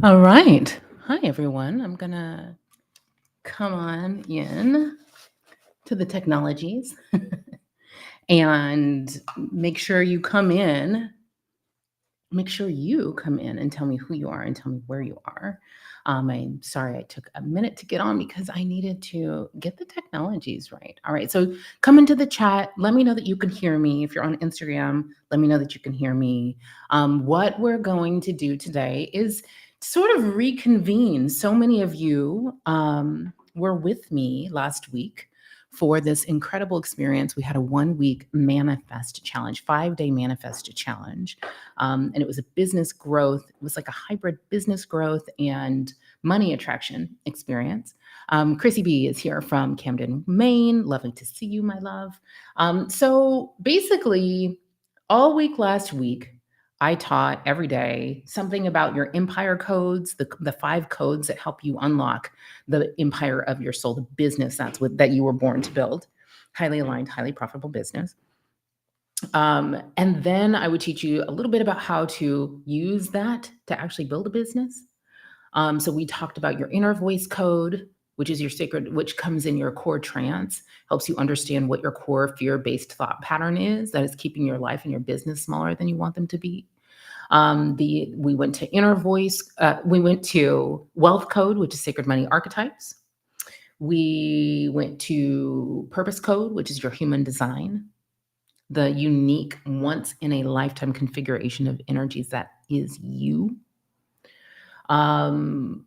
All right. Hi, everyone. I'm going to come on in to the technologies and make sure you come in. Make sure you come in and tell me who you are and tell me where you are. I'm sorry I took a minute to get on because I needed to get the technologies right. All right. So come into the chat. Let me know that you can hear me. If you're on Instagram, let me know that you can hear me. What we're going to do today is sort of reconvene. So many of you were with me last week for this incredible experience. We had a 1 week manifest challenge, 5-day manifest challenge. And it was a business growth. It was like a hybrid business growth and money attraction experience. Chrissy B is here from Camden, Maine. Lovely to see you, my love. So basically, all week last week, I taught every day something about your empire codes, the 5 codes that help you unlock the empire of your soul, the business that you were born to build. Highly aligned, highly profitable business. And then I would teach you a little bit about how to use that to actually build a business. So we talked about your inner voice code, which is your sacred, which comes in your core trance, helps you understand what your core fear-based thought pattern is that is keeping your life and your business smaller than you want them to be. We went to inner voice. We went to wealth code, which is sacred money archetypes. We went to purpose code, which is your human design, the unique once in a lifetime configuration of energies that is you.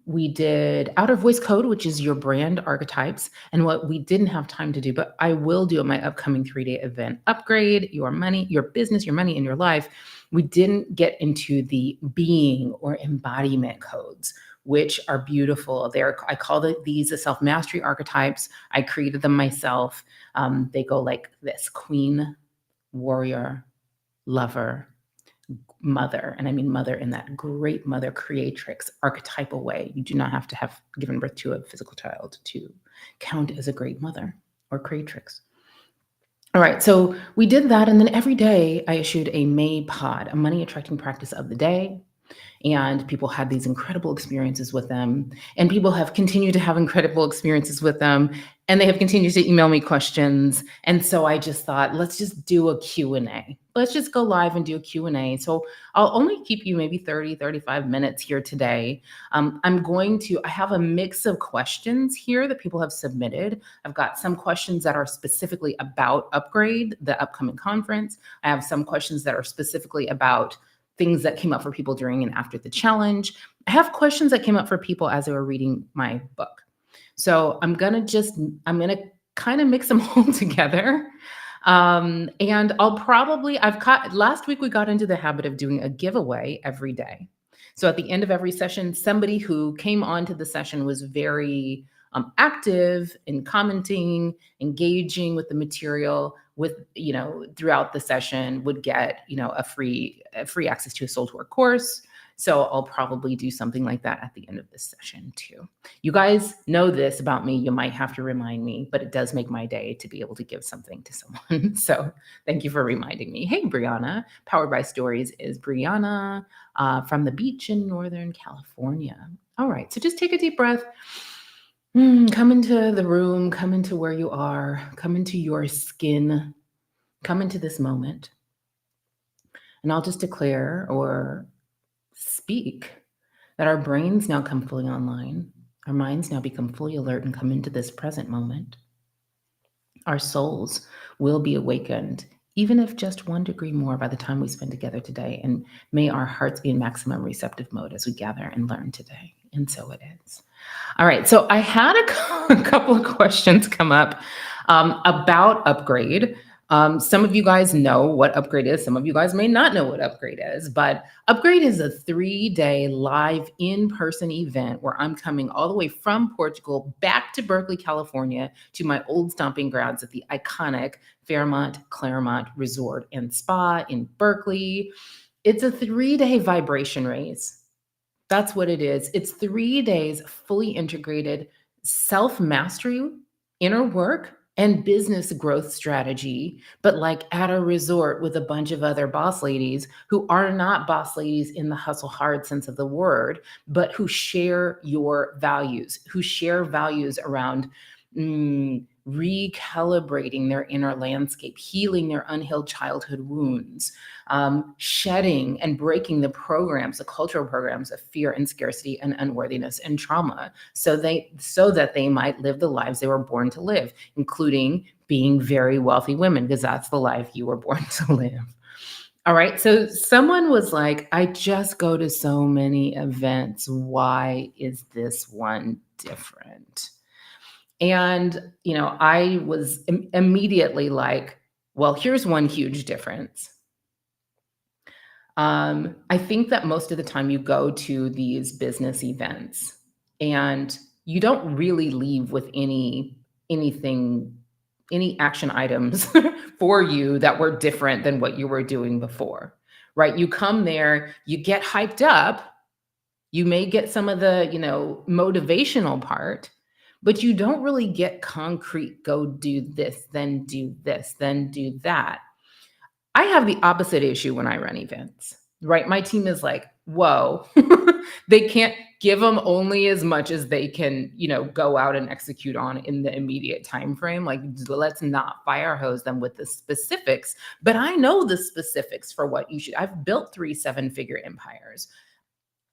We did outer voice code, which is your brand archetypes, and what we didn't have time to do, but I will do at my upcoming 3-day event, upgrade your money, your business, your money, and your life. We didn't get into the being or embodiment codes, which are beautiful. I call these the self-mastery archetypes. I created them myself. They go like this: queen, warrior, lover, mother. And I mean mother in that great mother creatrix archetypal way. You do not have to have given birth to a physical child to count as a great mother or creatrix. All right, so we did that. And then every day I issued a May pod, a money attracting practice of the day. And people had these incredible experiences with them. And people have continued to have incredible experiences with them. And they have continued to email me questions. And so I just thought, let's just do a Q&A. Let's just go live and do a Q&A. So I'll only keep you maybe 30, 35 minutes here today. I have a mix of questions here that people have submitted. I've got some questions that are specifically about Upgrade, the upcoming conference. I have some questions that are specifically about things that came up for people during and after the challenge. I have questions that came up for people as they were reading my book. So I'm gonna kind of mix them all together. And last week we got into the habit of doing a giveaway every day. So at the end of every session, somebody who came onto the session was very active in commenting, engaging with the material, throughout the session would get, a free access to a Soul to Work course. So I'll probably do something like that at the end of this session too. You guys know this about me. You might have to remind me, but it does make my day to be able to give something to someone. So thank you for reminding me. Hey, Brianna. Powered by Stories is Brianna from the beach in Northern California. All right, so just take a deep breath. Come into the room, come into where you are, come into your skin, come into this moment. And I'll just declare or speak that our brains now come fully online, our minds now become fully alert and come into this present moment. Our souls will be awakened, even if just 1 degree more by the time we spend together today. And may our hearts be in maximum receptive mode as we gather and learn today. And so it is. All right, so I had a couple of questions come up about Upgrade. Some of you guys know what Upgrade is. Some of you guys may not know what Upgrade is, but Upgrade is a 3-day live in-person event where I'm coming all the way from Portugal back to Berkeley, California, to my old stomping grounds at the iconic Fairmont Claremont Resort and Spa in Berkeley. It's a 3-day vibration raise. That's what it is. It's 3 days fully integrated self-mastery, inner work, and business growth strategy, but like at a resort with a bunch of other boss ladies who are not boss ladies in the hustle hard sense of the word, but who share your values, who share values around recalibrating their inner landscape, healing their unhealed childhood wounds, shedding and breaking the programs, the cultural programs of fear and scarcity and unworthiness and trauma, so that they might live the lives they were born to live, including being very wealthy women, because that's the life you were born to live. All right. So someone was like, I just go to so many events. Why is this one different? And, I was immediately like, well, here's one huge difference. I think that most of the time you go to these business events and you don't really leave with anything, any action items for you that were different than what you were doing before, right? You come there, you get hyped up, you may get some of the, motivational part, but you don't really get concrete, go do this, then do this, then do that. I have the opposite issue when I run events, right? My team is like, whoa, they can't give them only as much as they can, go out and execute on in the immediate time frame. Like, let's not fire hose them with the specifics, but I know the specifics for what you should. I've built 3 7-figure empires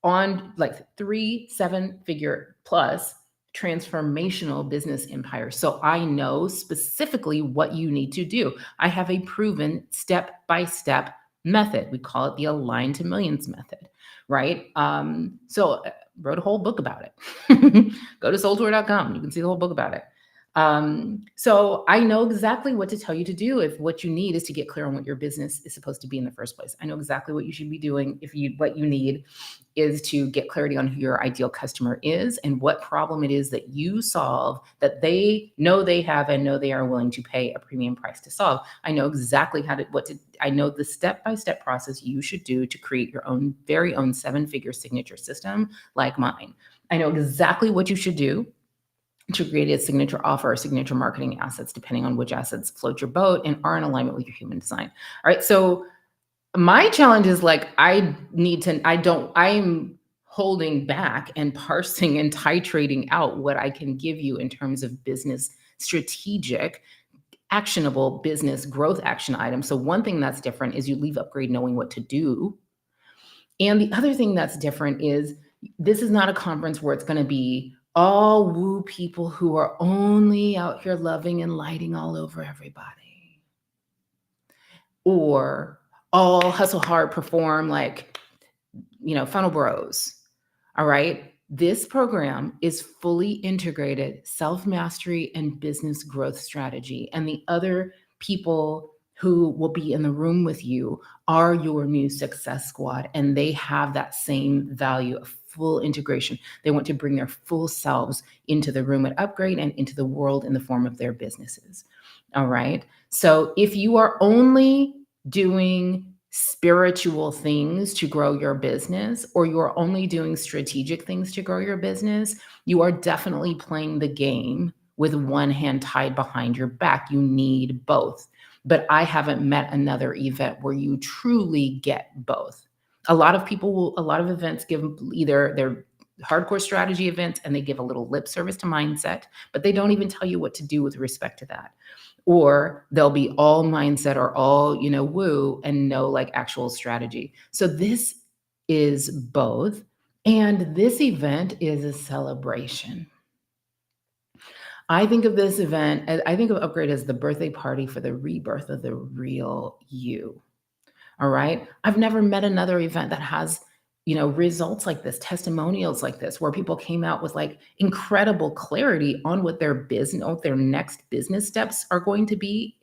on like 3 7-figure plus transformational business empire. So I know specifically what you need to do. I have a proven step-by-step method. We call it the Align to Millions method, right? So wrote a whole book about it. Go to soultour.com. You can see the whole book about it. So I know exactly what to tell you to do if what you need is to get clear on what your business is supposed to be in the first place. I know exactly what you should be doing what you need is to get clarity on who your ideal customer is and what problem it is that you solve that they know they have and know they are willing to pay a premium price to solve. I know exactly I know the step-by-step process you should do to create your own very own 7-figure signature system like mine. I know exactly what you should do to create a signature offer or signature marketing assets, depending on which assets float your boat and are in alignment with your human design. All right. So my challenge is like, I'm holding back and parsing and titrating out what I can give you in terms of business strategic, actionable business growth action items. So one thing that's different is you leave Upgrade knowing what to do. And the other thing that's different is this is not a conference where it's going to be all woo people who are only out here loving and lighting all over everybody, or all hustle hard, perform like, funnel bros. All right. This program is fully integrated self-mastery and business growth strategy. And the other people who will be in the room with you are your new success squad. And they have that same value of full integration. They want to bring their full selves into the room at Upgrade and into the world in the form of their businesses. All right. So if you are only doing spiritual things to grow your business, or you're only doing strategic things to grow your business, you are definitely playing the game with one hand tied behind your back. You need both. But I haven't met another event where you truly get both. A lot of events give either their hardcore strategy events and they give a little lip service to mindset, but they don't even tell you what to do with respect to that. Or they'll be all mindset or all, woo and no like actual strategy. So this is both. And this event is a celebration. I think of this event, I think of Upgrade as the birthday party for the rebirth of the real you. All right. I've never met another event that has, results like this, testimonials like this, where people came out with like incredible clarity on what their next business steps are going to be.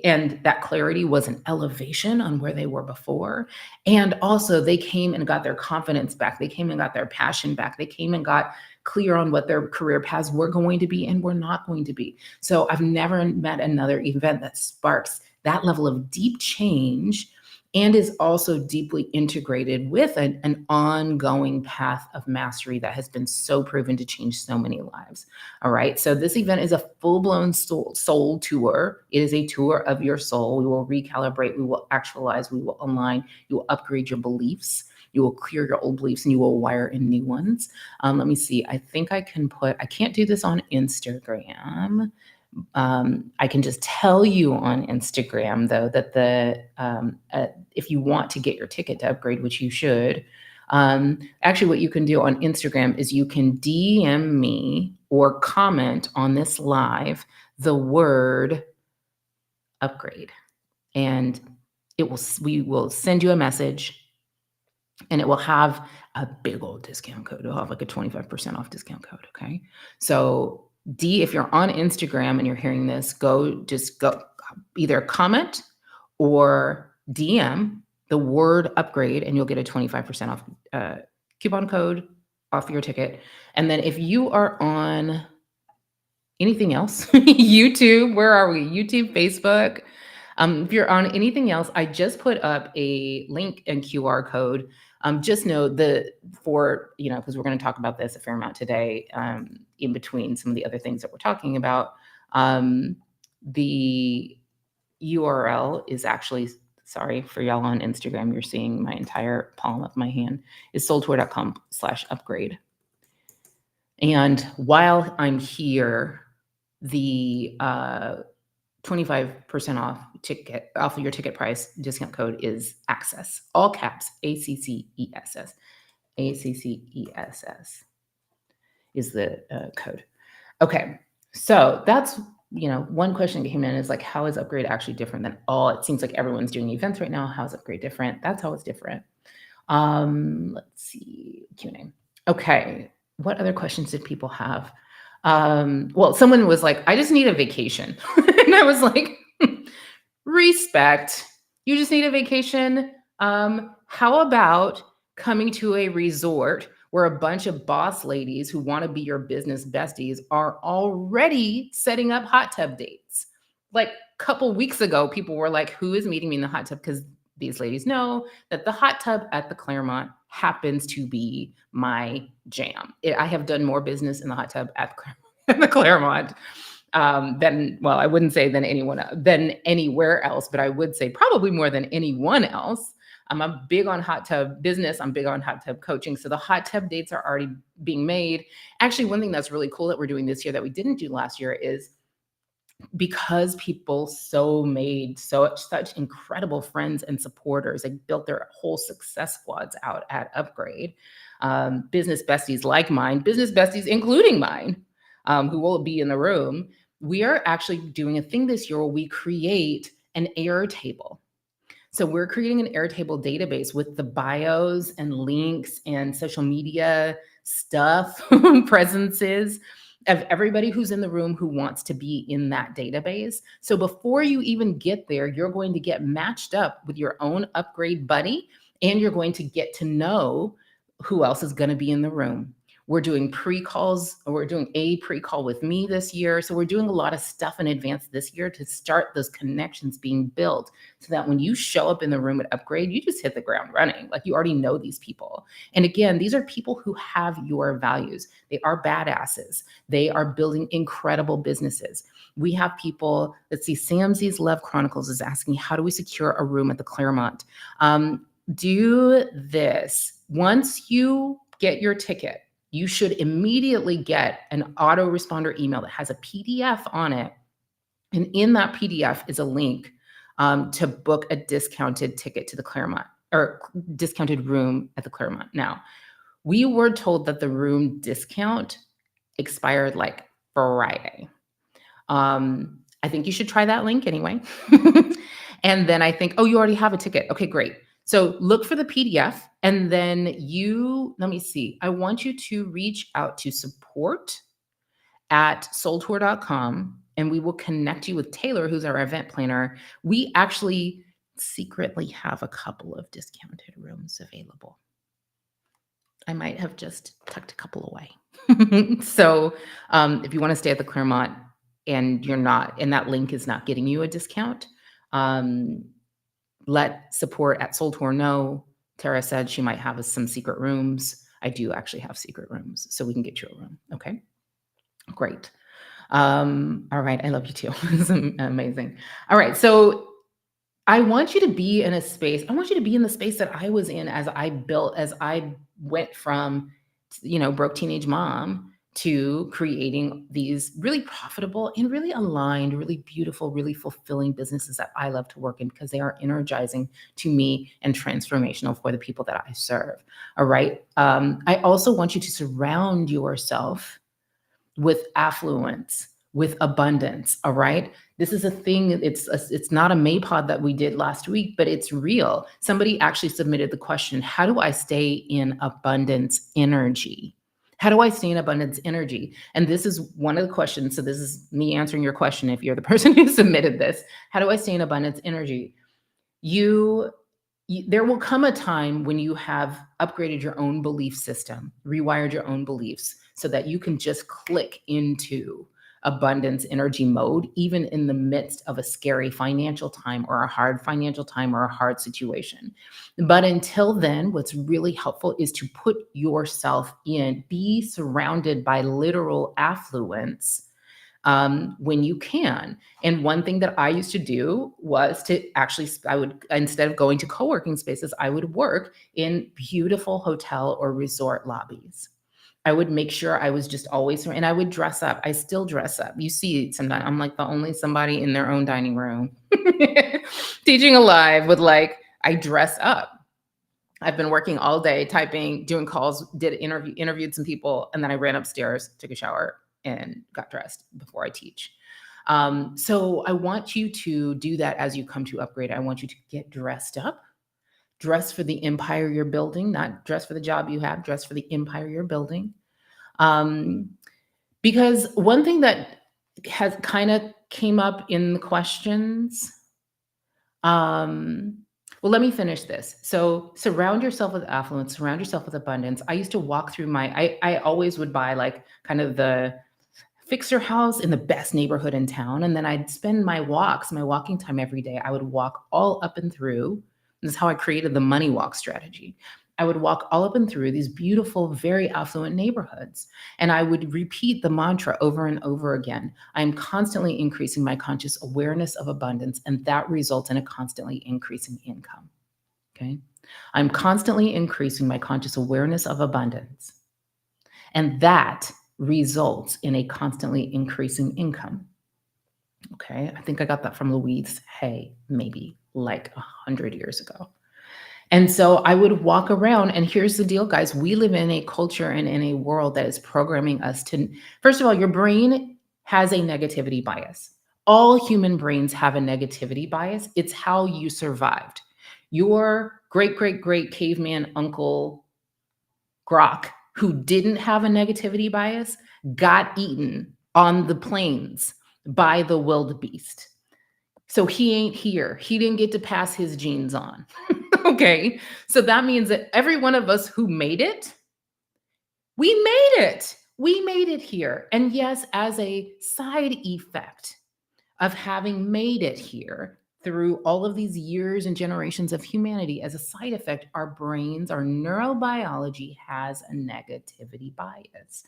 And that clarity was an elevation on where they were before. And also they came and got their confidence back. They came and got their passion back. They came and got clear on what their career paths were going to be and were not going to be. So I've never met another event that sparks that level of deep change and is also deeply integrated with an ongoing path of mastery that has been so proven to change so many lives. All right. So this event is a full-blown soul tour. It is a tour of your soul. We will recalibrate, we will actualize, we will align, you will upgrade your beliefs. You will clear your old beliefs and you will wire in new ones. Let me see. I think I can't do this on Instagram. I can just tell you on Instagram, though, that if you want to get your ticket to upgrade, which you should, actually, what you can do on Instagram is you can DM me or comment on this live the word upgrade, and we will send you a message, and it will have a big old discount code. It'll have like a 25% off discount code. Okay, so if you're on Instagram and you're hearing this, go either comment or DM the word upgrade and you'll get a 25% off coupon code off your ticket. And then if you are on anything else, YouTube, where are we? YouTube, Facebook. If you're on anything else, I just put up a link and QR code. Just know because we're going to talk about this a fair amount today, in between some of the other things that we're talking about. The URL is actually, sorry for y'all on Instagram, you're seeing my entire palm of my hand, is soultour.com/upgrade. And while I'm here, the 25% off of your ticket price discount code is ACCESS, all caps, ACCESS. ACCESS is the code. Okay, so that's one question that came in is like, how is upgrade actually different than all? It seems like everyone's doing events right now. How is upgrade different? That's how it's different. Let's see, Q&A. Okay, what other questions did people have? Well, someone was like, I just need a vacation. And I was like, respect. You just need a vacation. How about coming to a resort where a bunch of boss ladies who want to be your business besties are already setting up hot tub dates? Like a couple weeks ago, people were like, who is meeting me in the hot tub? Because these ladies know that the hot tub at the Claremont happens to be my jam. I have done more business in the hot tub at the Claremont I wouldn't say than anywhere else, but I would say probably more than anyone else. I'm big on hot tub business. I'm big on hot tub coaching. So the hot tub dates are already being made. Actually, one thing that's really cool that we're doing this year that we didn't do last year is, because people made such incredible friends and supporters, they built their whole success squads out at Upgrade. Business besties like mine, business besties including mine, who will be in the room. We are actually doing a thing this year where we create an Airtable. So we're creating an Airtable database with the bios and links and social media stuff, presences of everybody who's in the room who wants to be in that database. So before you even get there, you're going to get matched up with your own Upgrade buddy, and you're going to get to know who else is going to be in the room. We're doing pre-calls. We're doing a pre-call with me this year. So we're doing a lot of stuff in advance this year to start those connections being built so that when you show up in the room at Upgrade, you just hit the ground running. Like, you already know these people. And again, these are people who have your values. They are badasses. They are building incredible businesses. We have people, let's see, Samsy's Love Chronicles is asking, how do we secure a room at the Claremont? Do this. Once you get your ticket, you should immediately get an autoresponder email that has a PDF on it. And in that PDF is a link to book a discounted ticket to the Claremont, or discounted room at the Claremont. Now, we were told that the room discount expired like Friday. I think you should try that link anyway. And then I think, oh, you already have a ticket. Okay, great. So look for the PDF, and then let me see. I want you to reach out to support@soultour.com, and we will connect you with Taylor, who's our event planner. We actually secretly have a couple of discounted rooms available. I might have just tucked a couple away. So if you want to stay at the Claremont and you're not, and that link is not getting you a discount, let support at Soul Tour know. Tara said she might have some secret rooms. I do actually have secret rooms, so we can get you a room. Okay, great. All right, I love you too. It's amazing. All right, so I want you to be in a space. I want you to be in the space that I was in as I went from, broke teenage mom to creating these really profitable and really aligned, really beautiful, really fulfilling businesses that I love to work in because they are energizing to me and transformational for the people that I serve. All right. I also want you to surround yourself with affluence, with abundance. All right. This is a thing. It's not a Maypod that we did last week, but it's real. Somebody actually submitted the question, how do I stay in abundance energy? How do I stay in abundance energy? And this is one of the questions. So this is me answering your question. If you're the person who submitted this, how do I stay in abundance energy? There will come a time when you have upgraded your own belief system, rewired your own beliefs so that you can just click into abundance energy mode, even in the midst of a scary financial time or a hard financial time or a hard situation. But until then, what's really helpful is to put yourself be surrounded by literal affluence when you can. And one thing that I used to do was instead of going to co-working spaces, I would work in beautiful hotel or resort lobbies. I would make sure I was just always, and I would dress up. I still dress up. You see, sometimes I'm like the only somebody in their own dining room teaching alive with I dress up. I've been working all day, typing, doing calls, interviewed some people, and then I ran upstairs, took a shower, and got dressed before I teach. So I want you to do that as you come to upgrade. I want you to get dressed up, dress for the empire you're building, not dress for the job you have, dress for the empire you're building. Because one thing that has kind of came up in the questions, well, let me finish this. So surround yourself with affluence, surround yourself with abundance. I used to walk through I always would buy kind of the fixer house in the best neighborhood in town. And then I'd spend my walking time every day. I would walk all up and through. This is how I created the money walk strategy. I would walk all up and through these beautiful, very affluent neighborhoods. And I would repeat the mantra over and over again. I'm constantly increasing my conscious awareness of abundance, and that results in a constantly increasing income. Okay. I'm constantly increasing my conscious awareness of abundance. And that results in a constantly increasing income. Okay. I think I got that from Louise Hay, maybe 100 years ago. And so I would walk around, and here's the deal, guys. We live in a culture and in a world that is programming us to, first of all, your brain has a negativity bias. All human brains have a negativity bias. It's how you survived. Your great, great, great caveman uncle Grok, who didn't have a negativity bias, got eaten on the plains by the wildebeest. So he ain't here. He didn't get to pass his genes on. Okay. So that means that every one of us who made it, we made it. We made it here. And yes, as a side effect of having made it here through all of these years and generations of humanity, as a side effect, our brains, our neurobiology has a negativity bias.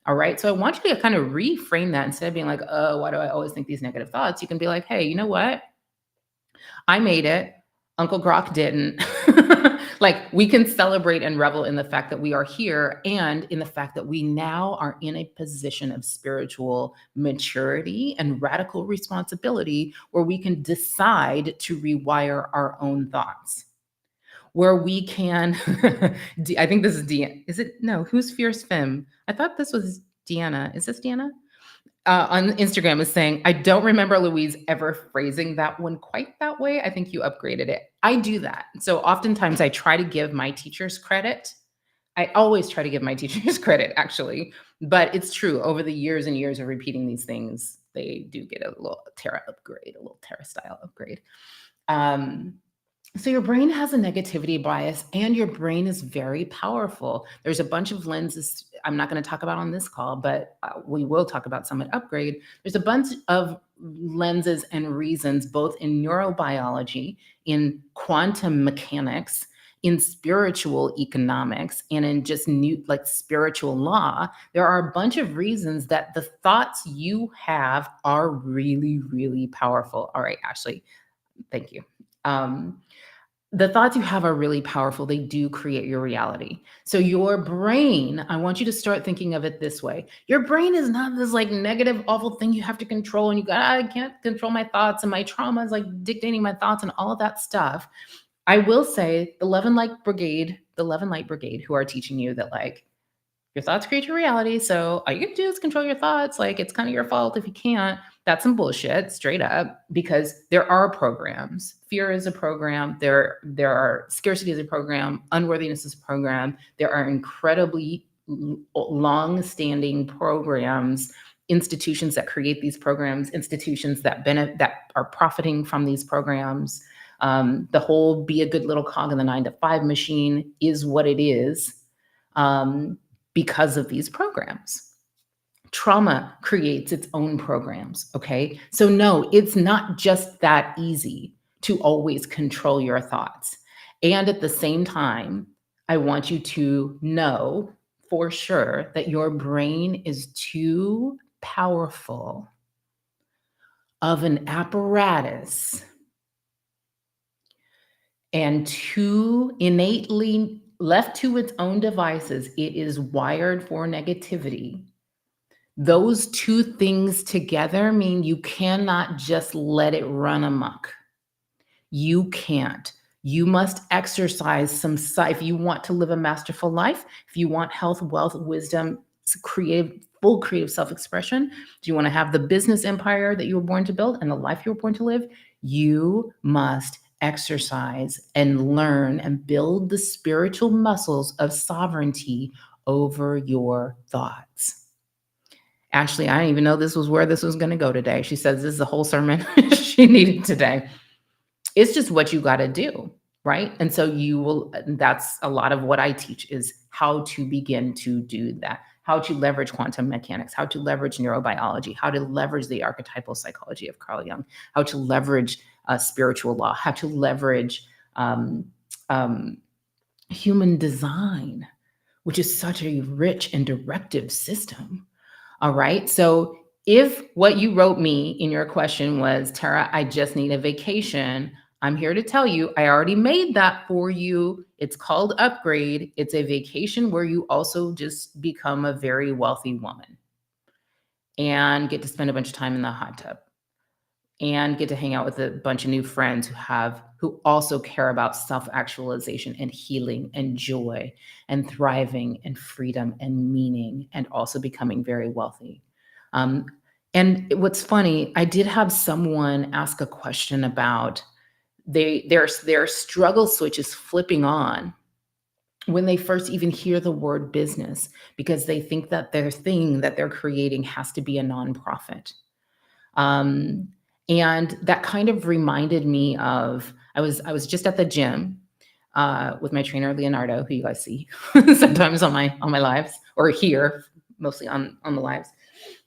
All right. So I want you to kind of reframe that instead of being like, oh, why do I always think these negative thoughts? You can be like, hey, you know what? I made it. Uncle Grok didn't. We can celebrate and revel in the fact that we are here and in the fact that we now are in a position of spiritual maturity and radical responsibility where we can decide to rewire our own thoughts. Where we can, I think this is Deanna. Is it? No, who's Fierce Femme? I thought this was Deanna. Is this Deanna? On Instagram is saying, I don't remember Louise ever phrasing that one quite that way. I think you upgraded it. I do that. So oftentimes I try to give my teachers credit. I always try to give my teachers credit, actually. But it's true. Over the years and years of repeating these things, they do get a little Tara upgrade, a little Tara style upgrade. So your brain has a negativity bias, and your brain is very powerful. There's a bunch of lenses I'm not going to talk about on this call, but we will talk about some at Upgrade. There's a bunch of lenses and reasons, both in neurobiology, in quantum mechanics, in spiritual economics, and in just new, like, spiritual law. There are a bunch of reasons that the thoughts you have are really, really powerful. All right, Ashley, thank you. The thoughts you have are really powerful. They do create your reality. So your brain, I want you to start thinking of it this way. Your brain is not this like negative, awful thing you have to control. And you got, I can't control my thoughts, and my trauma is like dictating my thoughts and all of that stuff. I will say the Love and Light Brigade, who are teaching you that, like, your thoughts create your reality. So all you can do is control your thoughts. Like, it's kind of your fault if you can't. That's some bullshit, straight up, because there are programs. Fear is a program. There are scarcity is a program. Unworthiness is a program. There are incredibly long-standing programs, institutions that create these programs, institutions that that are profiting from these programs. The whole be a good little cog in the 9 to 5 machine is what it is. Because of these programs. Trauma creates its own programs, okay? So no, it's not just that easy to always control your thoughts. And at the same time, I want you to know for sure that your brain is too powerful of an apparatus and too innately left to its own devices, it is wired for negativity. Those two things together mean you cannot just let it run amok. You can't. You must exercise some, if you want to live a masterful life, if you want health, wealth, wisdom, full creative self-expression, do you want to have the business empire that you were born to build and the life you were born to live? You must exercise and learn and build the spiritual muscles of sovereignty over your thoughts. Ashley, I didn't even know this was where this was going to go today. She says this is the whole sermon she needed today. It's just what you got to do, right? And so that's a lot of what I teach, is how to begin to do that, how to leverage quantum mechanics, how to leverage neurobiology, how to leverage the archetypal psychology of Carl Jung, how to leverage spiritual law, how to leverage human design, which is such a rich and directive system. All right. So if what you wrote me in your question was, Tara, I just need a vacation, I'm here to tell you, I already made that for you. It's called Upgrade. It's a vacation where you also just become a very wealthy woman and get to spend a bunch of time in the hot tub and get to hang out with a bunch of new friends who also care about self-actualization and healing and joy and thriving and freedom and meaning, and also becoming very wealthy. And what's funny, I did have someone ask a question about their struggle switch is flipping on when they first even hear the word business, because they think that their thing that they're creating has to be a nonprofit. And that kind of reminded me of, I was just at the gym with my trainer Leonardo, who you guys see sometimes on my lives, or here mostly on the lives.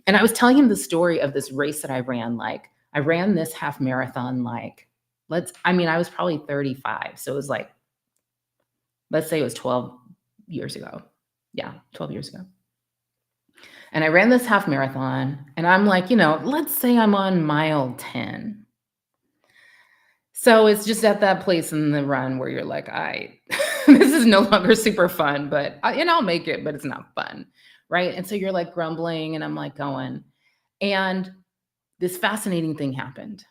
And I was telling him the story of this race that I ran. Like, I ran this half marathon, like, I was probably 35. So it was like, let's say it was 12 years ago. Yeah, 12 years ago. And I ran this half marathon, and I'm like, let's say I'm on mile 10. So it's just at that place in the run where you're like, this is no longer super fun, but I'll make it, but it's not fun. Right. And so you're like grumbling, and I'm like going, and this fascinating thing happened.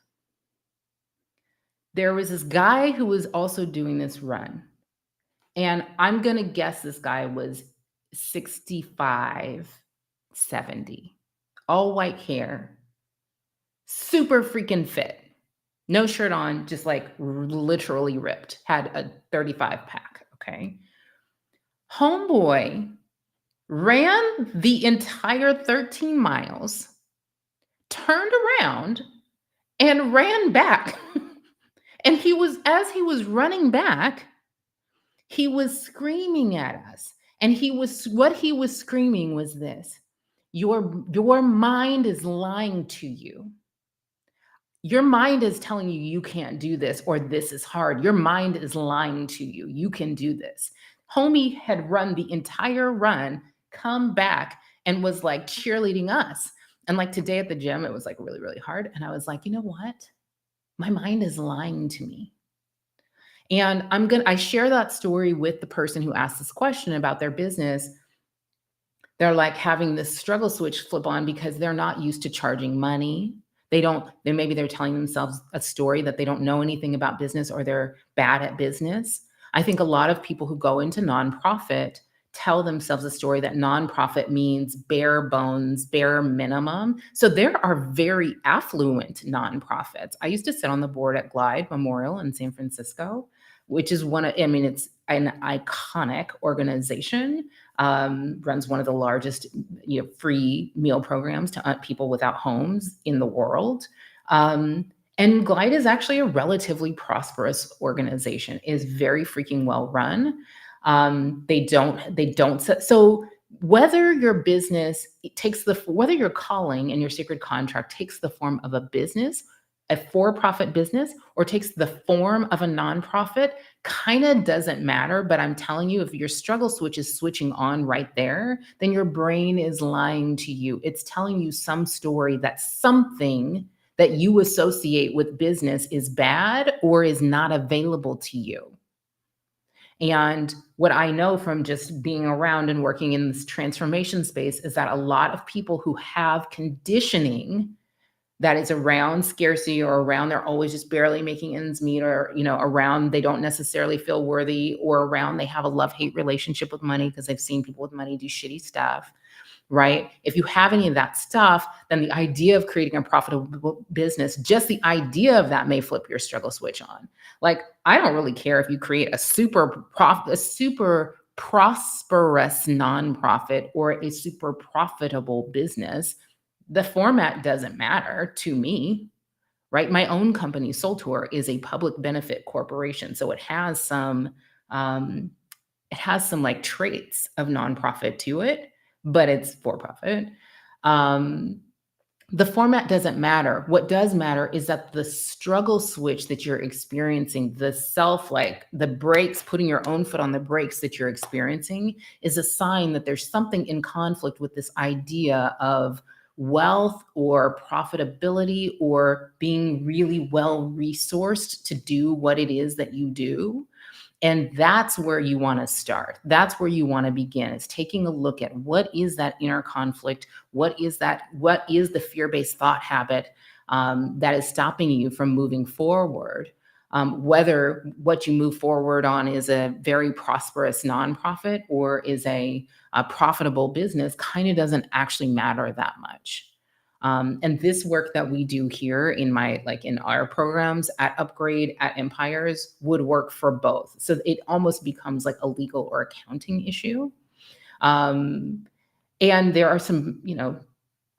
There was this guy who was also doing this run. And I'm going to guess this guy was 65, 70, all white hair, super freaking fit, no shirt on, just like literally ripped, had a 35 pack. Okay. Homeboy ran the entire 13 miles, turned around and ran back. And as he was running back, he was screaming at us. And what he was screaming was this: your mind is lying to you. Your mind is telling you you can't do this or this is hard. Your mind is lying to you. You can do this. Homie had run the entire run, come back, and was like cheerleading us. And like today at the gym, it was like really, really hard. And I was like, you know what? My mind is lying to me. And I share that story with the person who asked this question about their business. They're like having this struggle switch flip on because they're not used to charging money. Maybe they're telling themselves a story that they don't know anything about business or they're bad at business. I think a lot of people who go into nonprofit tell themselves a story that nonprofit means bare bones, bare minimum. So there are very affluent nonprofits. I used to sit on the board at Glide Memorial in San Francisco, which is it's an iconic organization. Runs one of the largest, free meal programs to people without homes in the world. And Glide is actually a relatively prosperous organization. It is very freaking well run. So whether your business whether your calling and your sacred contract takes the form of a business, a for-profit business, or takes the form of a nonprofit, kind of doesn't matter. But I'm telling you, if your struggle switch is switching on right there, then your brain is lying to you. It's telling you some story that something that you associate with business is bad or is not available to you. And what I know from just being around and working in this transformation space is that a lot of people who have conditioning that is around scarcity or around they're always just barely making ends meet, or around they don't necessarily feel worthy, or around they have a love-hate relationship with money because they've seen people with money do shitty stuff, right? If you have any of that stuff, then the idea of creating a profitable business, just the idea of that may flip your struggle switch on. Like, I don't really care if you create a super prosperous nonprofit or a super profitable business. The format doesn't matter to me, right? My own company, Soul Tour, is a public benefit corporation. So it has some like traits of nonprofit to it, but it's for profit. The format doesn't matter. What does matter is that the struggle switch that you're experiencing, the brakes, putting your own foot on the brakes that you're experiencing, is a sign that there's something in conflict with this idea of wealth or profitability or being really well resourced to do what it is that you do. And that's where you want to start. That's where you want to begin, is taking a look at what is that inner conflict? What is the fear-based thought habit that is stopping you from moving forward? Whether what you move forward on is a very prosperous nonprofit or is a profitable business kind of doesn't actually matter that much. And this work that we do here in our programs at Upgrade, at Empires, would work for both. So it almost becomes like a legal or accounting issue. And there are some,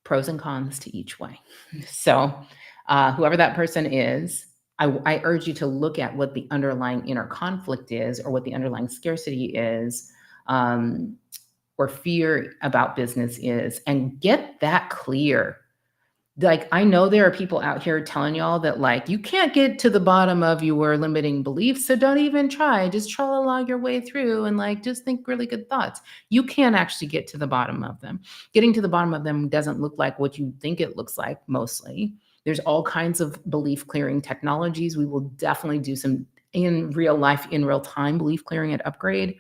pros and cons to each way. So whoever that person is, I urge you to look at what the underlying inner conflict is, or what the underlying scarcity is, or fear about business is, and get that clear. Like, I know there are people out here telling y'all that, like, you can't get to the bottom of your limiting beliefs, so don't even try. Just tra-la-la your way through and, like, just think really good thoughts. You can't actually get to the bottom of them. Getting to the bottom of them doesn't look like what you think it looks like, mostly. There's all kinds of belief clearing technologies. We will definitely do some in real life, in real time belief clearing at Upgrade.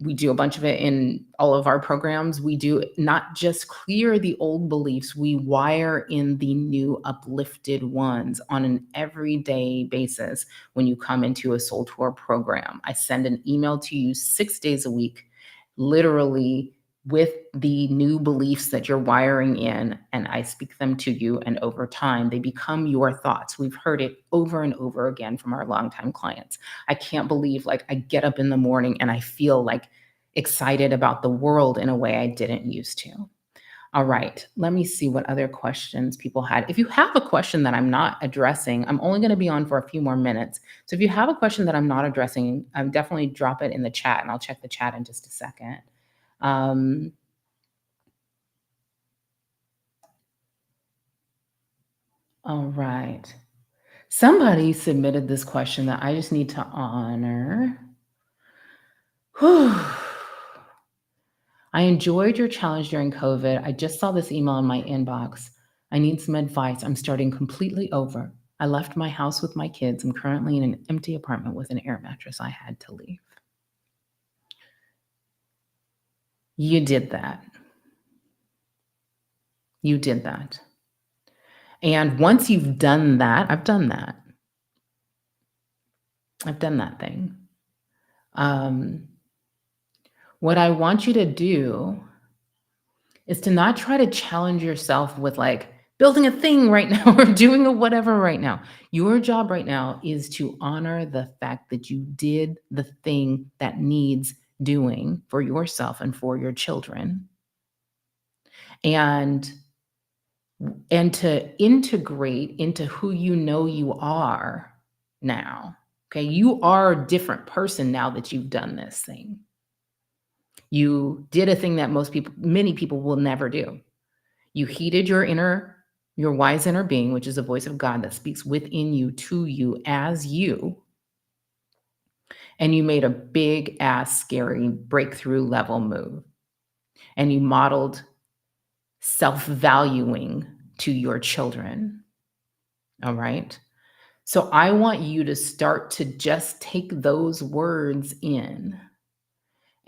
We do a bunch of it in all of our programs. We do not just clear the old beliefs, we wire in the new uplifted ones on an everyday basis. When you come into a Soul Tour program, I send an email to you 6 days a week, literally with the new beliefs that you're wiring in, and I speak them to you, and over time they become your thoughts. We've heard it over and over again from our longtime clients. I can't believe, like, I get up in the morning and I feel like excited about the world in a way I didn't used to. All right. Let me see what other questions people had. If you have a question that I'm not addressing, I'm only going to be on for a few more minutes. So if you have a question that I'm not addressing, definitely drop it in the chat and I'll check the chat in just a second. Um, all right. Somebody submitted this question that I just need to honor. Whew. I enjoyed your challenge during COVID. I just saw this email in my inbox. I need some advice. I'm starting completely over. I left my house with my kids. I'm currently in an empty apartment with an air mattress. I had to leave. You did that. You did that. And once you've done that, I've done that. I've done that thing. What I want you to do is to not try to challenge yourself with like building a thing right now or doing a whatever right now. Your job right now is to honor the fact that you did the thing that needs doing for yourself and for your children. And to integrate into who you know you are now. Okay, you are a different person now that you've done this thing. You did a thing that many people will never do. You heeded your wise inner being, which is the voice of God that speaks within you, to you, as you. And you made a big ass, scary breakthrough level move. And you modeled self-valuing to your children. All right. So I want you to start to just take those words in.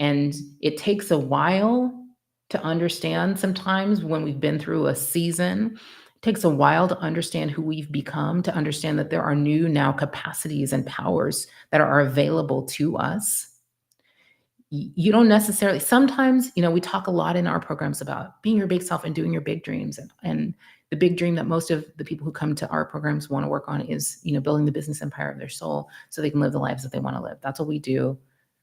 And it takes a while to understand sometimes when we've been through a season. It takes a while to understand who we've become, to understand that there are new now capacities and powers that are available to us. You don't necessarily, sometimes, we talk a lot in our programs about being your big self and doing your big dreams. And the big dream that most of the people who come to our programs want to work on is, building the business empire of their soul so they can live the lives that they want to live. That's what we do.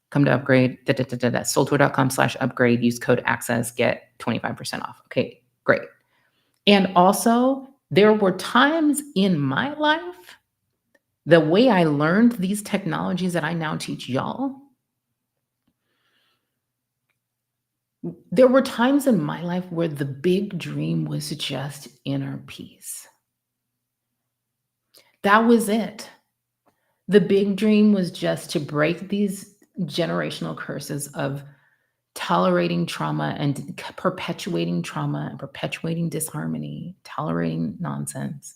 Come to Upgrade, soultour.com/upgrade, use code ACCESS, get 25% off. Okay, great. And also, there were times in my life, the way I learned these technologies that I now teach y'all, there were times in my life where the big dream was just inner peace. That was it. The big dream was just to break these generational curses of tolerating trauma and perpetuating trauma and perpetuating disharmony, tolerating nonsense,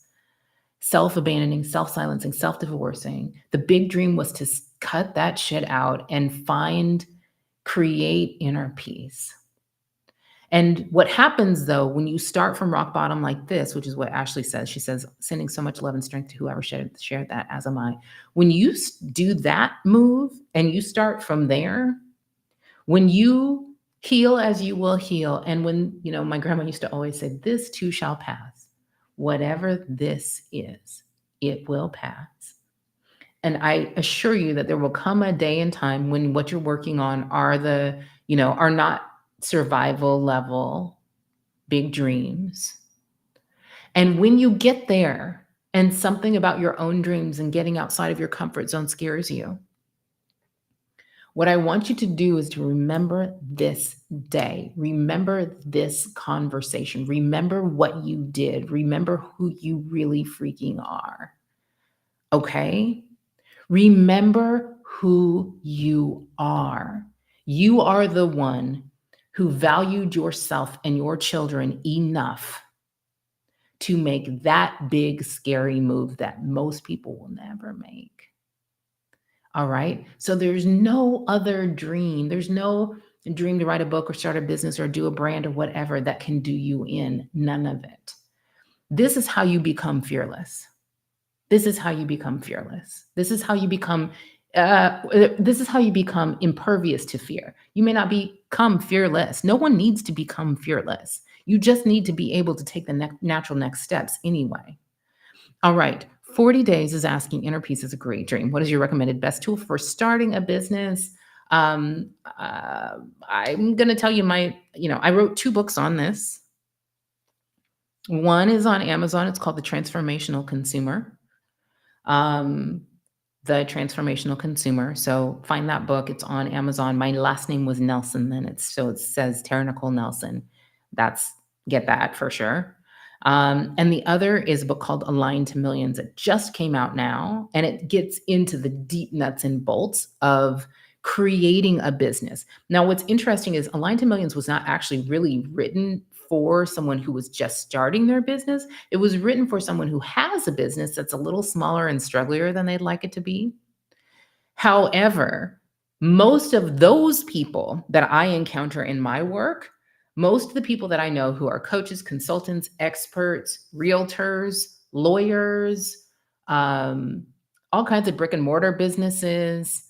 self-abandoning, self-silencing, self-divorcing. The big dream was to cut that shit out and create inner peace. And what happens though, when you start from rock bottom like this, which is what Ashley says, she says, sending so much love and strength to whoever shared that, as am I. When you do that move and you start from there, when you heal as you will heal, and when, my grandma used to always say, this too shall pass. Whatever this is, it will pass. And I assure you that there will come a day and time when what you're working on are not survival level big dreams. And when you get there and something about your own dreams and getting outside of your comfort zone scares you, what I want you to do is to remember this day. Remember this conversation. Remember what you did. Remember who you really freaking are. Okay? Remember who you are. You are the one who valued yourself and your children enough to make that big, scary move that most people will never make. All right. So there's no other dream. There's no dream to write a book or start a business or do a brand or whatever that can do you in. None of it. This is how you become fearless. This is how you become fearless. This is how you become impervious to fear. You may not become fearless. No one needs to become fearless. You just need to be able to take the natural next steps anyway. All right. 40 days is asking inner peace is a great dream. What is your recommended best tool for starting a business? I'm going to tell you I wrote 2 books on this. One is on Amazon. It's called The Transformational Consumer. Um, The Transformational Consumer. So find that book. It's on Amazon. My last name was Nelson. Then it says Tara-Nicholle Nelson. That's Get that for sure. And the other is a book called Aligned to Millions. It just came out now, and it gets into the deep nuts and bolts of creating a business. Now, what's interesting is Aligned to Millions was not actually really written for someone who was just starting their business. It was written for someone who has a business that's a little smaller and strugglier than they'd like it to be. However, most of those people that I encounter in my work, most of the people that I know who are coaches, consultants, experts, realtors, lawyers, um, all kinds of brick and mortar businesses,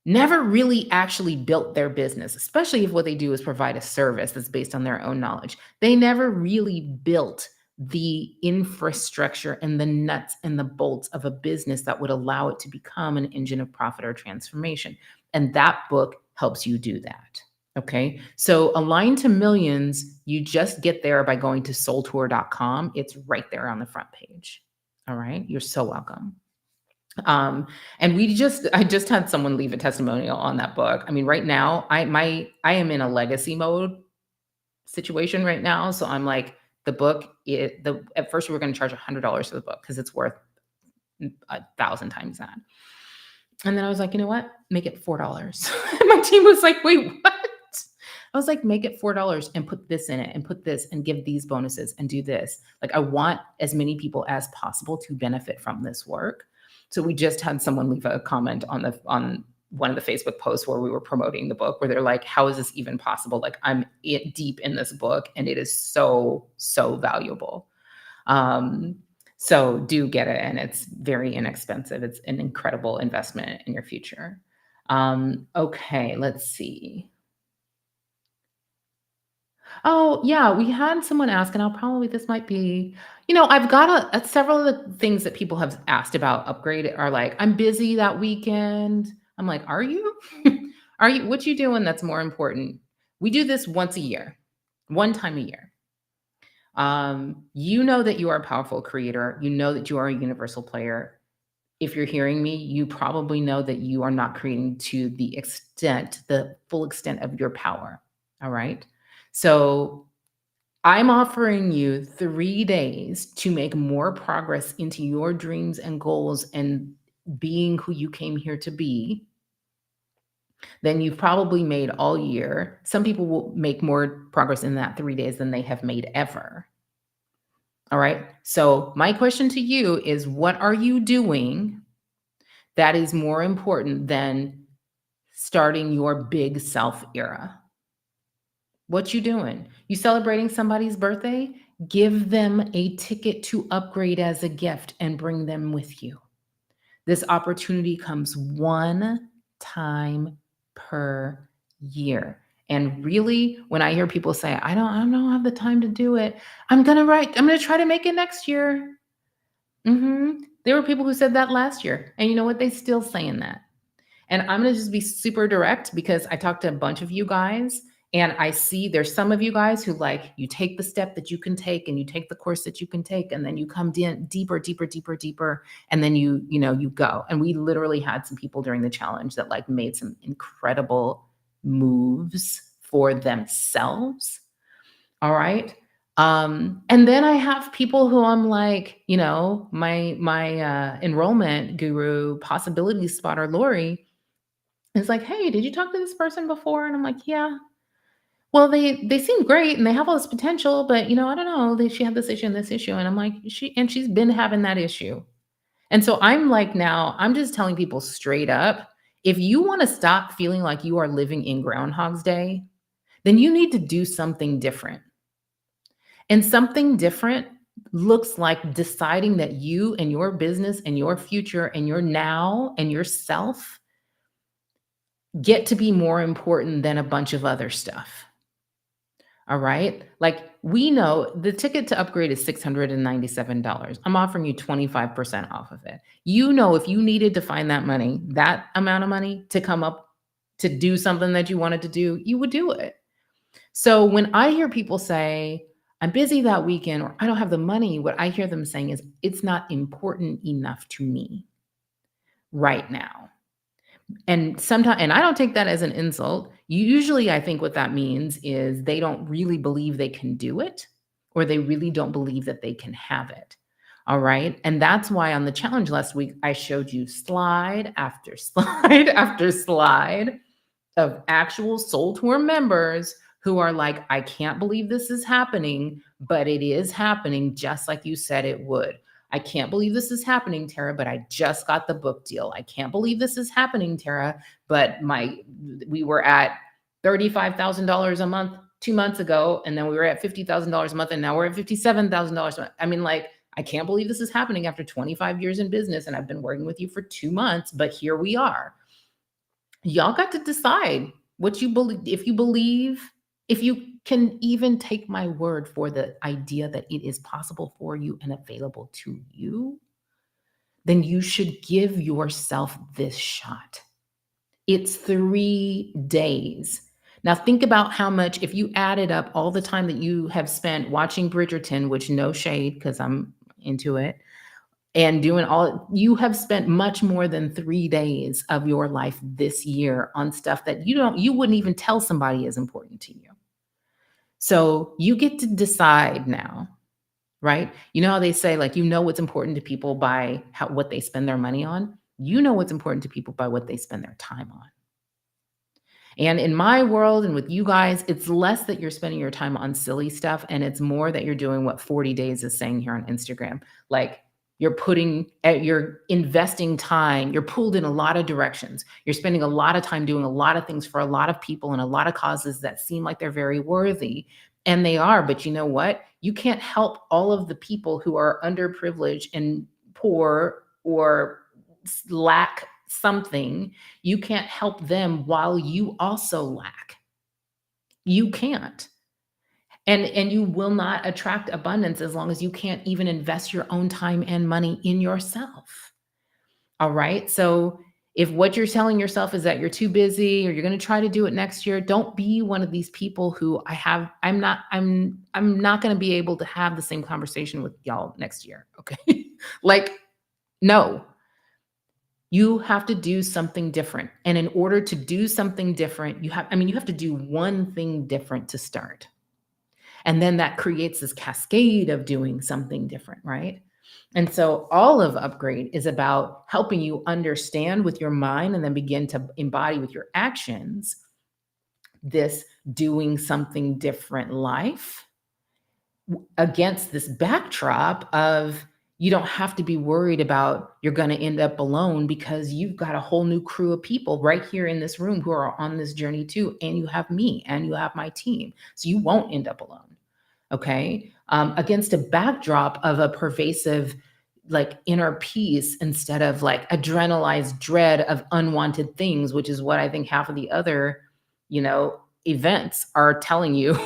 never really actually built their business, especially if what they do is provide a service that's based on their own knowledge. They never really built the infrastructure and the nuts and the bolts of a business that would allow it to become an engine of profit or transformation. And that book helps you do that. Okay. So Aligned to Millions, you just get there by going to soultour.com. It's right there on the front page. All right. You're so welcome. And I just had someone leave a testimonial on that book. I mean, right now, I am in a legacy mode situation right now. So I'm like, the book, at first we were going to charge $100 for the book because it's worth 1,000 times that. And then I was like, you know what? Make it $4. And my team was like, wait, what? I was like, make it $4 and put this in it and put this and give these bonuses and do this. Like, I want as many people as possible to benefit from this work. So we just had someone leave a comment on one of the Facebook posts where we were promoting the book, where they're like, how is this even possible? Like, I'm deep in this book and it is so, so valuable. So do get it. And it's very inexpensive. It's an incredible investment in your future. Okay, let's see. Oh, yeah, we had someone ask, and this might be, I've got several of the things that people have asked about upgrade are like, I'm busy that weekend. I'm like, are you? What you doing that's more important? We do this once a year, one time a year. You know that you are a powerful creator. You know that you are a universal player. If you're hearing me, you probably know that you are not creating to the full extent of your power. All right. So I'm offering you 3 days to make more progress into your dreams and goals and being who you came here to be than you've probably made all year. Some people will make more progress in that 3 days than they have made ever. All right. So my question to you is, what are you doing that is more important than starting your big self era? What you doing? You celebrating somebody's birthday? Give them a ticket to upgrade as a gift and bring them with you. This opportunity comes one time per year. And really, when I hear people say, I don't have the time to do it, I'm going to try to make it next year. There were people who said that last year. And you know what? They still saying that. And I'm going to just be super direct because I talked to a bunch of you guys and I see there's some of you guys who, like, you take the step that you can take and you take the course that you can take, and then you come deeper, and then you go. And we literally had some people during the challenge that like made some incredible moves for themselves. All right. And then I have people who I'm like, my enrollment guru, possibility spotter, Lori, it's like, hey, did you talk to this person before? And I'm like, yeah. Well, they seem great and they have all this potential, but I don't know. She had this issue and this issue. And I'm like, she's been having that issue. And so I'm like, now I'm just telling people straight up, if you want to stop feeling like you are living in Groundhog's Day, then you need to do something different. And something different looks like deciding that you and your business and your future and your now and yourself get to be more important than a bunch of other stuff. All right. Like, we know the ticket to upgrade is $697. I'm offering you 25% off of it. If you needed to find that money, that amount of money to come up to do something that you wanted to do, you would do it. So when I hear people say, I'm busy that weekend, or I don't have the money, what I hear them saying is, it's not important enough to me right now. And sometimes, and I don't take that as an insult. Usually, I think what that means is they don't really believe they can do it, or they really don't believe that they can have it. All right. And that's why on the challenge last week, I showed you slide after slide after slide of actual Soul Tour members who are like, I can't believe this is happening, but it is happening just like you said it would. I can't believe this is happening, Tara, but I just got the book deal. I can't believe this is happening, Tara, but we were at $35,000 a month 2 months ago, and then we were at $50,000 a month, and now we're at $57,000 a month. I mean, like, I can't believe this is happening after 25 years in business, and I've been working with you for 2 months, but here we are. Y'all got to decide what you believe. If you can even take my word for the idea that it is possible for you and available to you, then you should give yourself this shot. It's 3 days. Now think about how much, if you added up all the time that you have spent watching Bridgerton, which no shade because I'm into it, and doing all, you have spent much more than 3 days of your life this year on stuff that you wouldn't even tell somebody is important to you. So you get to decide now, right? You know how they say, like, what's important to people by what they spend their money on? You know what's important to people by what they spend their time on. And in my world and with you guys, it's less that you're spending your time on silly stuff, and it's more that you're doing what 40 Days is saying here on Instagram. Like, you're investing time, you're pulled in a lot of directions. You're spending a lot of time doing a lot of things for a lot of people and a lot of causes that seem like they're very worthy. And they are, but you know what? You can't help all of the people who are underprivileged and poor or lack something. You can't help them while you also lack. You can't. And you will not attract abundance as long as you can't even invest your own time and money in yourself. All right? So if what you're telling yourself is that you're too busy or you're going to try to do it next year, don't be one of these people who I'm not going to be able to have the same conversation with y'all next year, okay? Like, no. You have to do something different. And in order to do something different, you have to do one thing different to start. And then that creates this cascade of doing something different, right? And so all of Upgrade is about helping you understand with your mind and then begin to embody with your actions this doing something different life against this backdrop of, you don't have to be worried about you're going to end up alone, because you've got a whole new crew of people right here in this room who are on this journey too. And you have me and you have my team. So you won't end up alone. Okay. Against a backdrop of a pervasive, like, inner peace instead of like adrenalized dread of unwanted things, which is what I think half of the other, events are telling you,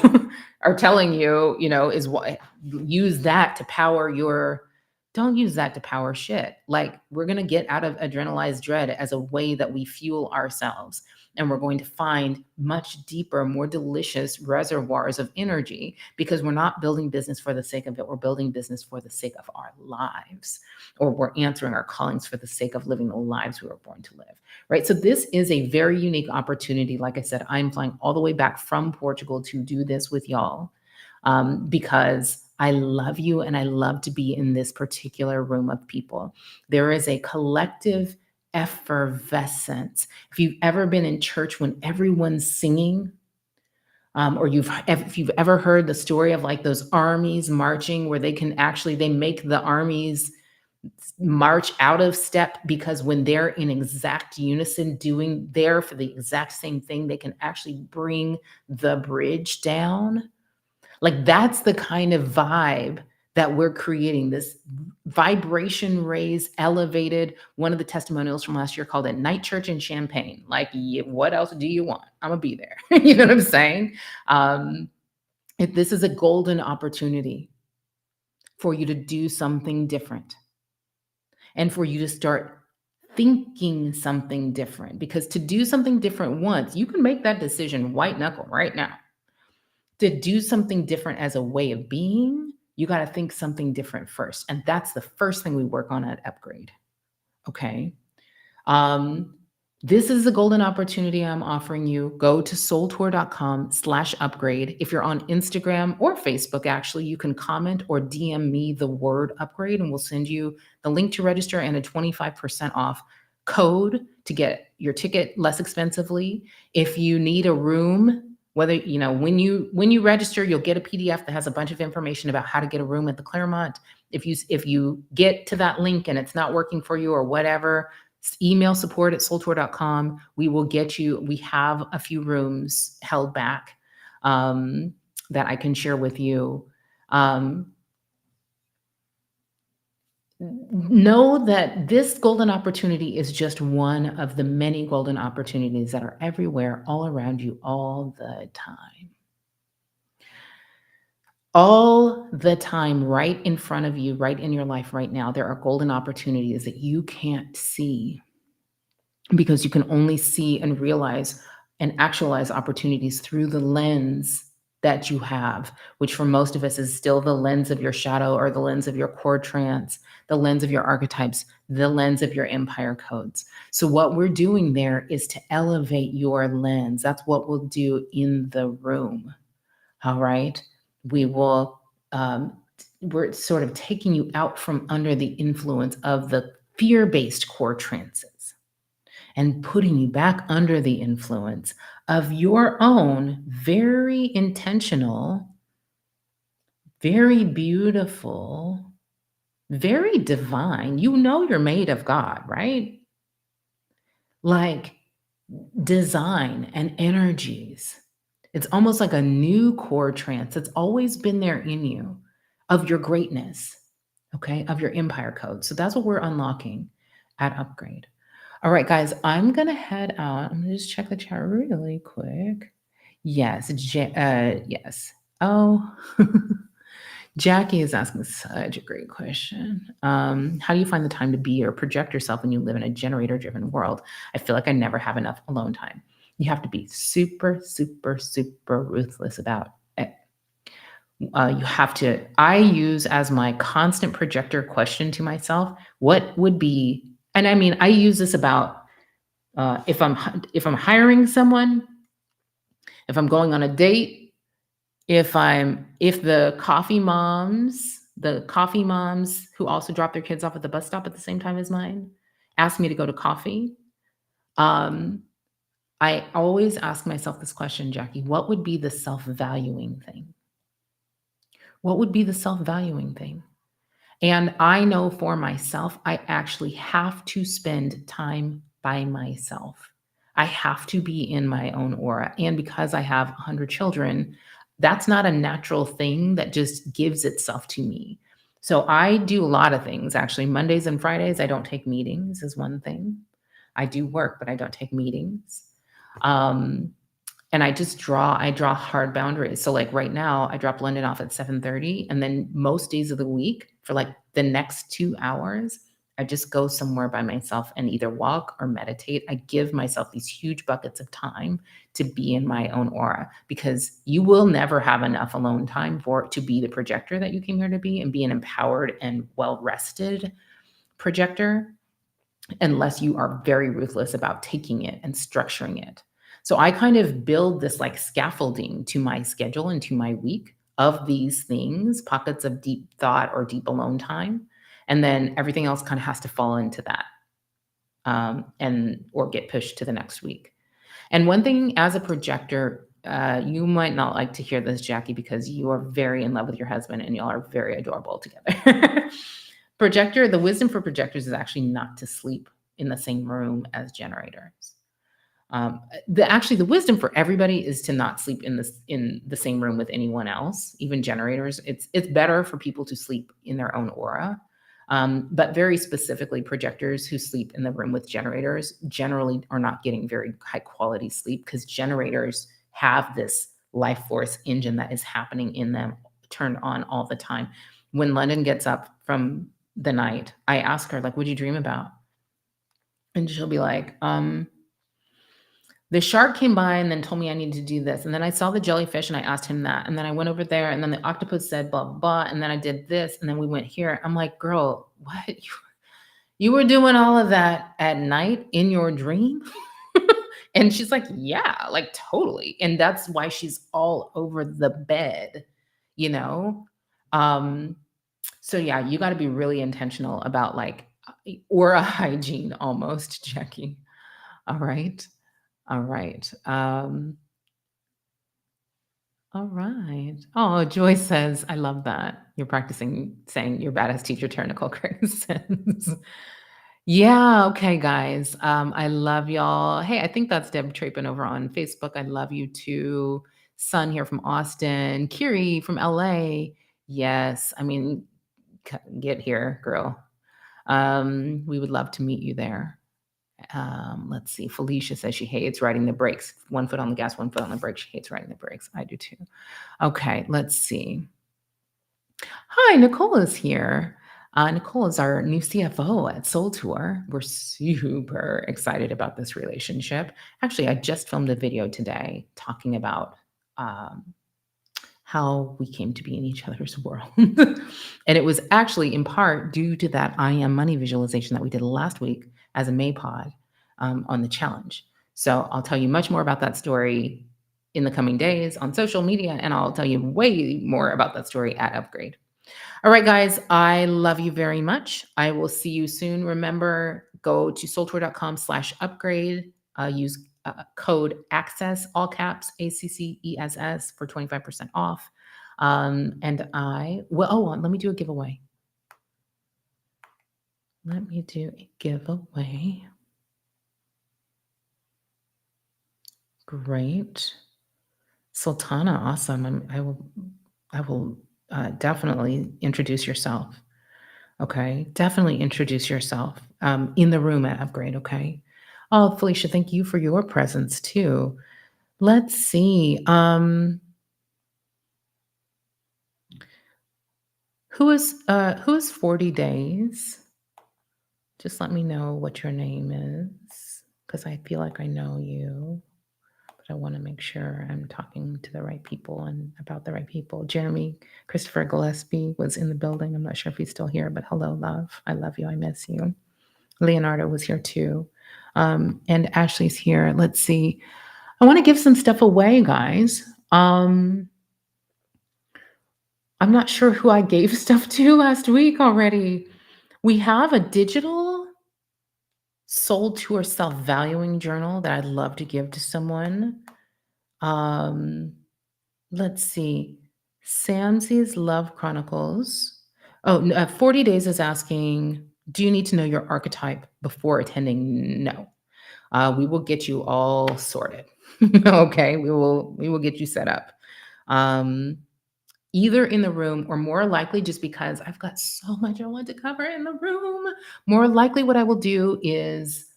is what, use that to power your, don't use that to power shit. Like, we're going to get out of adrenalized dread as a way that we fuel ourselves. And we're going to find much deeper, more delicious reservoirs of energy, because we're not building business for the sake of it. We're building business for the sake of our lives, or we're answering our callings for the sake of living the lives we were born to live, right? So this is a very unique opportunity. Like I said, I'm flying all the way back from Portugal to do this with y'all, because I love you and I love to be in this particular room of people. There is a collective effervescence. If you've ever been in church when everyone's singing, or if you've ever heard the story of like those armies marching, where they make the armies march out of step, because when they're in exact unison doing there for the exact same thing, they can actually bring the bridge down. Like, that's the kind of vibe that we're creating, this vibration raised, elevated. One of the testimonials from last year called it Night Church in Champagne. Like, what else do you want? I'm gonna be there. You know what I'm saying? If this is a golden opportunity for you to do something different, and for you to start thinking something different, because to do something different once, you can make that decision white knuckle right now. to do something different as a way of being, you got to think something different first. And that's the first thing we work on at Upgrade. Okay. Um, this is a golden opportunity I'm offering you. Go to soultour.com/upgrade. If you're on Instagram or Facebook, actually, you can comment or DM me the word upgrade, and we'll send you the link to register and a 25% off code to get your ticket less expensively. If you need a room, whether, when you register, you'll get a PDF that has a bunch of information about how to get a room at the Claremont. If you get to that link and it's not working for you or whatever, email support@soultour.com. We will get you. We have a few rooms held back that I can share with you. Know that this golden opportunity is just one of the many golden opportunities that are everywhere, all around you, all the time. All the time, right in front of you, right in your life right now, there are golden opportunities that you can't see because you can only see and realize and actualize opportunities through the lens that you have, which for most of us is still the lens of your shadow or the lens of your core trance, the lens of your archetypes, the lens of your empire codes. So what we're doing there is to elevate your lens. That's what we'll do in the room. All right. We're sort of taking you out from under the influence of the fear-based core trances and putting you back under the influence of your own very intentional, very beautiful, very divine. You're made of God, right? Like design and energies. It's almost like a new core trance that's always been there in you of your greatness, okay, of your empire code. So that's what we're unlocking at Upgrade. All right, guys, I'm going to head out. I'm going to just check the chat really quick. Yes, yes. Oh, Jackie is asking such a great question. How do you find the time to be or project yourself when you live in a generator-driven world? I feel like I never have enough alone time. You have to be super, super, super ruthless about it. I use as my constant projector question to myself, what would be, and I mean, I use this about if I'm hiring someone, if I'm going on a date, if the coffee moms who also drop their kids off at the bus stop at the same time as mine ask me to go to coffee, I always ask myself this question, Jackie, what would be the self-valuing thing? What would be the self-valuing thing? And I know for myself, I actually have to spend time by myself. I have to be in my own aura. And because I have 100 children, that's not a natural thing that just gives itself to me. So I do a lot of things. Actually, Mondays and Fridays, I don't take meetings is one thing. I do work, but I don't take meetings. And I draw hard boundaries. So like right now, I drop London off at 7:30. And then most days of the week for like the next 2 hours, I just go somewhere by myself and either walk or meditate. I give myself these huge buckets of time to be in my own aura because you will never have enough alone time to be the projector that you came here to be and be an empowered and well-rested projector unless you are very ruthless about taking it and structuring it. So I kind of build this like scaffolding to my schedule and to my week of these things, pockets of deep thought or deep alone time. And then everything else kind of has to fall into that or get pushed to the next week. And one thing as a projector, you might not like to hear this, Jackie, because you are very in love with your husband and y'all are very adorable together. The wisdom for projectors is actually not to sleep in the same room as generators. The wisdom for everybody is to not sleep in the same room with anyone else, even generators. It's better for people to sleep in their own aura. But very specifically, projectors who sleep in the room with generators generally are not getting very high quality sleep because generators have this life force engine that is happening in them turned on all the time. When London gets up from the night, I ask her, like, what'd you dream about? And she'll be like, The shark came by and then told me I needed to do this, and then I saw the jellyfish and I asked him that, and then I went over there, and then the octopus said blah, blah, blah, and then I did this, and then we went here. I'm like, "Girl, what? You were doing all of that at night in your dream?" And she's like, "Yeah, like, totally." And that's why she's all over the bed, you know? Um, so yeah, you gotta be really intentional about, like, aura hygiene almost, Jackie. All right. All right. All right. Oh, Joy says, I love that. You're practicing saying your badass teacher Tara-Nicholle Craig says. Yeah, okay, guys. I love y'all. Hey, I think that's Deb Trapin over on Facebook. I love you too. Sun here from Austin. Kiri from LA. Yes. I mean, get here, girl. We would love to meet you there. Let's see. Felicia says she hates riding the brakes. One foot on the gas, one foot on the brake. She hates riding the brakes. I do too. Okay, let's see. Hi, Nicole is here. Nicole is our new CFO at Soul Tour. We're super excited about this relationship. Actually, I just filmed a video today talking about um, how we came to be in each other's world. And it was actually in part due to that I am money visualization that we did last week as a Maypod on the challenge. So I'll tell you much more about that story in the coming days on social media, and I'll tell you way more about that story at Upgrade. All right, guys, I love you very much. I will see you soon. Remember, go to soultour.com/upgrade. Use code ACCESS, all caps, ACCESS for 25% off. And I, well, oh, let me do a giveaway. Let me do a giveaway. Great. Sultana, awesome. I will definitely introduce yourself. Okay, definitely introduce yourself in the room at Upgrade. Okay. Oh, Felicia, thank you for your presence too. Let's see. Who is 40 days? Just let me know what your name is because I feel like I know you, but I want to make sure I'm talking to the right people and about the right people. Jeremy Christopher Gillespie was in the building. I'm not sure if he's still here, but hello, love. I love you. I miss you. Leonardo was here too. And Ashley's here. Let's see. I want to give some stuff away, guys. I'm not sure who I gave stuff to last week already. We have a digital Soul Tour self-valuing journal that I'd love to give to someone. Um, let's see. Samsy's Love Chronicles. Oh, 40 Days is asking, do you need to know your archetype before attending? No. We will get you all sorted. Okay, we will get you set up. Either in the room or more likely, just because I've got so much I want to cover in the room, more likely what I will do is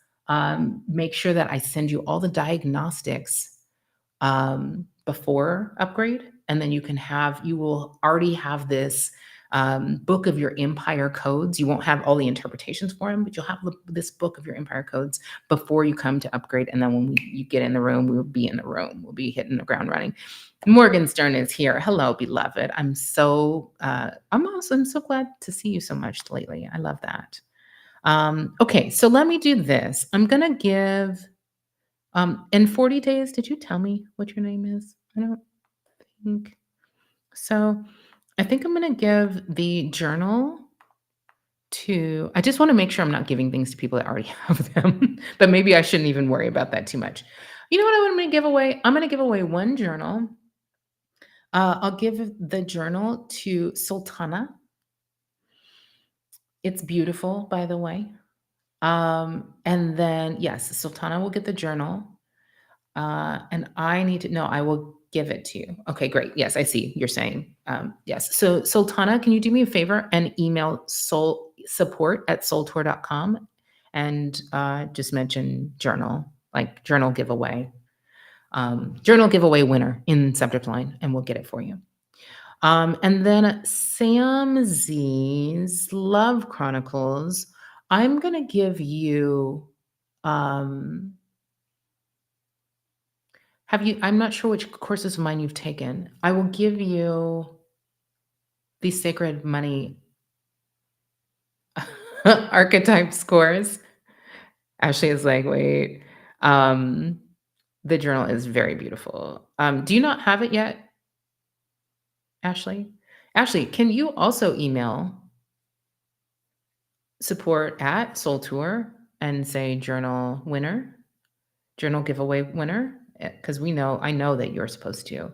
make sure that I send you all the diagnostics before Upgrade, and then you will already have this book of your empire codes. You won't have all the interpretations for them, but you'll have this book of your empire codes before you come to Upgrade. And then when you get in the room, we will be in the room. We'll be hitting the ground running. Morgan Stern is here. Hello, beloved. I'm so glad to see you so much lately. I love that. Okay, so let me do this. I'm gonna give in 40 days. Did you tell me what your name is? I don't think so. I think I'm gonna give the journal to. I just want to make sure I'm not giving things to people that already have them, but maybe I shouldn't even worry about that too much. You know what I'm gonna give away? I'm gonna give away one journal. I'll give the journal to Sultana. It's beautiful, by the way. And then, yes, Sultana will get the journal. And I need to know, I will give it to you. Okay, great. Yes, I see you're saying yes. So, Sultana, can you do me a favor and email support@soultour.com and just mention journal, like journal giveaway winner in subject line, and we'll get it for you. And then Sam Z's Love Chronicles. I'm gonna give you I'm not sure which courses of mine you've taken. I will give you the Sacred Money archetype scores. Ashley is like, wait. Um, the journal is very beautiful. Do you not have it yet, Ashley? Ashley, can you also email support at Soul Tour and say journal winner, journal giveaway winner? Because I know that you're supposed to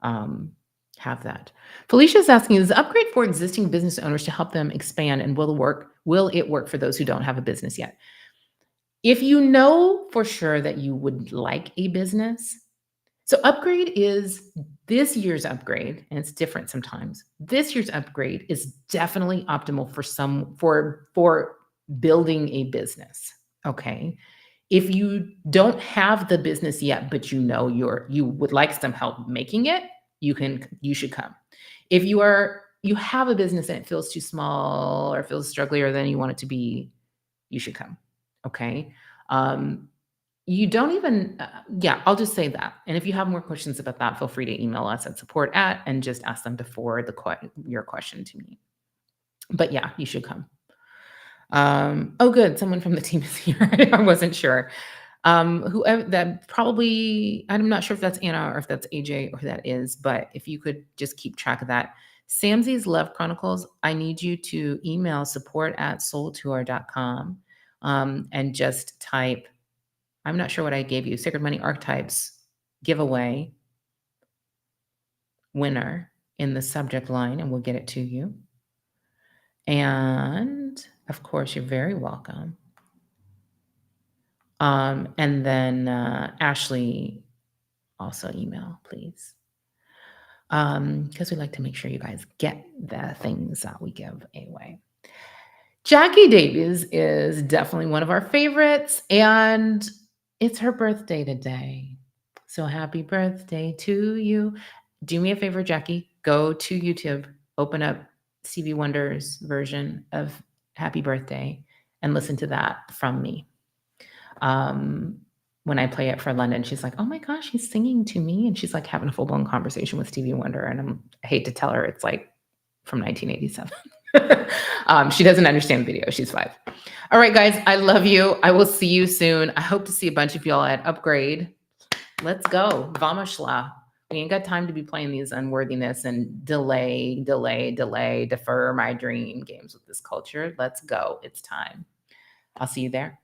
um, have that. Felicia's asking, is the upgrade for existing business owners to help them expand, and will it work for those who don't have a business yet? If you know for sure that you would like a business, so upgrade is this year's upgrade, and it's different sometimes. This year's upgrade is definitely optimal for building a business. Okay. If you don't have the business yet, but you would like some help making it, you should come. If you have a business and it feels too small or feels strugglier than you want it to be, you should come. Okay. Um, you don't even, yeah, I'll just say that. And if you have more questions about that, feel free to email us at support at and just ask them to forward your question to me. But yeah, you should come. Oh, good. Someone from the team is here. I wasn't sure. Whoever that probably, I'm not sure if that's Anna or if that's AJ or who that is, but if you could just keep track of that. Samsy's Love Chronicles, I need you to email support at soultour.com and just type, I'm not sure what I gave you, Sacred Money Archetypes giveaway winner in the subject line, and we'll get it to you. And of course, you're very welcome. And then Ashley, also email, please. Because we like to make sure you guys get the things that we give away. Jackie Davies is definitely one of our favorites, and it's her birthday today. So happy birthday to you. Do me a favor, Jackie. Go to YouTube, open up Stevie Wonder's version of Happy Birthday, and listen to that from me. When I play it for London, she's like, oh my gosh, he's singing to me. And she's like having a full-blown conversation with Stevie Wonder. And I hate to tell her it's like from 1987. She doesn't understand the video. She's 5. All right, guys, I love you. I will see you soon. I hope to see a bunch of y'all at Upgrade. Let's go. Vamashla. We ain't got time to be playing these unworthiness and delay, defer my dream games with this culture. Let's go. It's time. I'll see you there.